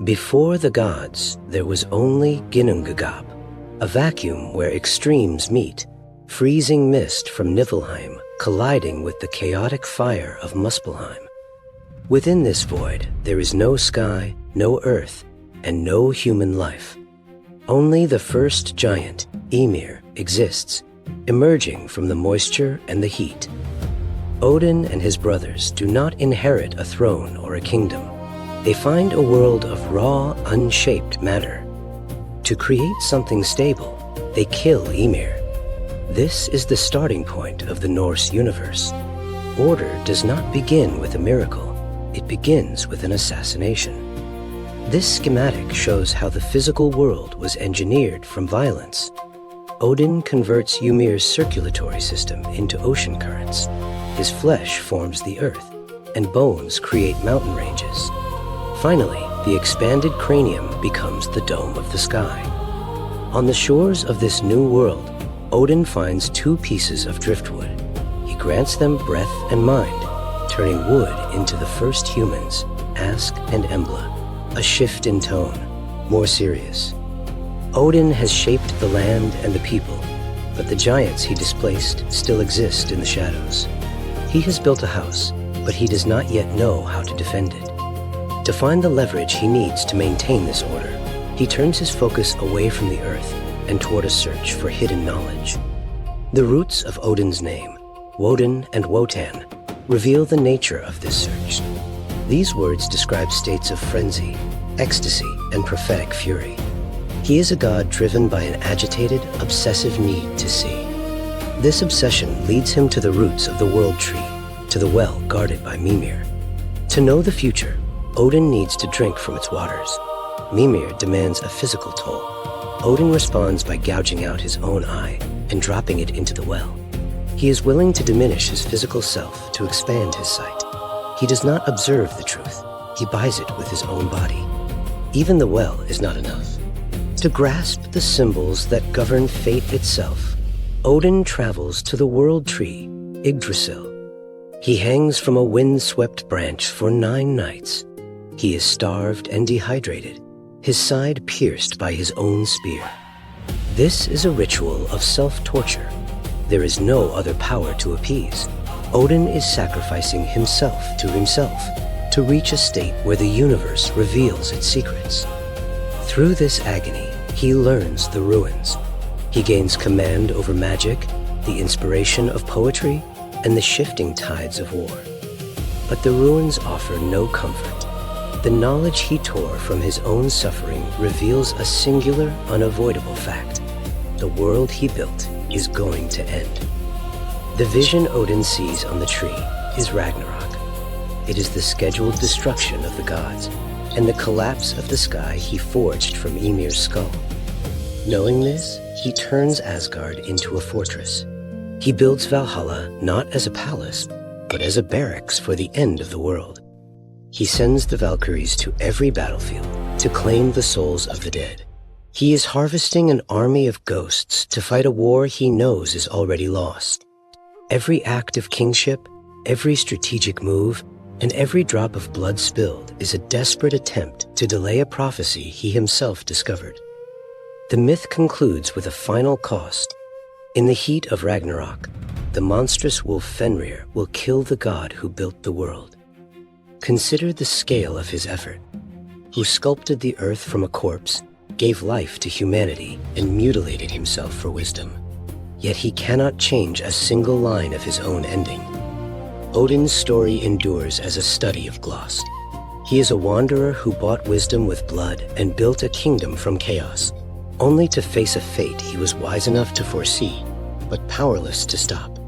Before the gods, there was only Ginnungagap, a vacuum where extremes meet, freezing mist from Niflheim colliding with the chaotic fire of Muspelheim. Within this void, there is no sky, no earth, and no human life. Only the first giant, Ymir, exists, emerging from the moisture and the heat. Odin and his brothers do not inherit a throne or a kingdom. They find a world of raw, unshaped matter. To create something stable, they kill Ymir. This is the starting point of the Norse universe. Order does not begin with a miracle. It begins with an assassination. This schematic shows how the physical world was engineered from violence. Odin converts Ymir's circulatory system into ocean currents. His flesh forms the earth, and bones create mountain ranges. Finally, the expanded cranium becomes the dome of the sky. On the shores of this new world, Odin finds two pieces of driftwood. He grants them breath and mind, turning wood into the first humans, Ask and Embla, a shift in tone, more serious. Odin has shaped the land and the people, but the giants he displaced still exist in the shadows. He has built a house, but he does not yet know how to defend it. To find the leverage he needs to maintain this order, he turns his focus away from the earth and toward a search for hidden knowledge. The roots of Odin's name, Woden and Wotan, reveal the nature of this search. These words describe states of frenzy, ecstasy, and prophetic fury. He is a god driven by an agitated, obsessive need to see. This obsession leads him to the roots of the world tree, to the well guarded by Mimir. To know the future, Odin needs to drink from its waters. Mimir demands a physical toll. Odin responds by gouging out his own eye and dropping it into the well. He is willing to diminish his physical self to expand his sight. He does not observe the truth. He buys it with his own body. Even the well is not enough. To grasp the symbols that govern fate itself, Odin travels to the world tree, Yggdrasil. He hangs from a wind-swept branch for 9 nights. He is starved and dehydrated, his side pierced by his own spear. This is a ritual of self-torture. There is no other power to appease. Odin is sacrificing himself to reach a state where the universe reveals its secrets. Through this agony, he learns the ruins. He gains command over magic, the inspiration of poetry, and the shifting tides of war. But the ruins offer no comfort. The knowledge he tore from his own suffering reveals a singular, unavoidable fact. The world he built is going to end. The vision Odin sees on the tree is Ragnarok. It is the scheduled destruction of the gods and the collapse of the sky he forged from Ymir's skull. Knowing this, he turns Asgard into a fortress. He builds Valhalla not as a palace, but as a barracks for the end of the world. He sends the Valkyries to every battlefield to claim the souls of the dead. He is harvesting an army of ghosts to fight a war he knows is already lost. Every act of kingship, every strategic move, and every drop of blood spilled is a desperate attempt to delay a prophecy he himself discovered. The myth concludes with a final cost. In the heat of Ragnarok, the monstrous wolf Fenrir will kill the god who built the world. Consider the scale of his effort. Who sculpted the earth from a corpse, gave life to humanity, and mutilated himself for wisdom. Yet he cannot change a single line of his own ending. Odin's story endures as a study of Glost. He is a wanderer who bought wisdom with blood and built a kingdom from chaos, only to face a fate he was wise enough to foresee, but powerless to stop.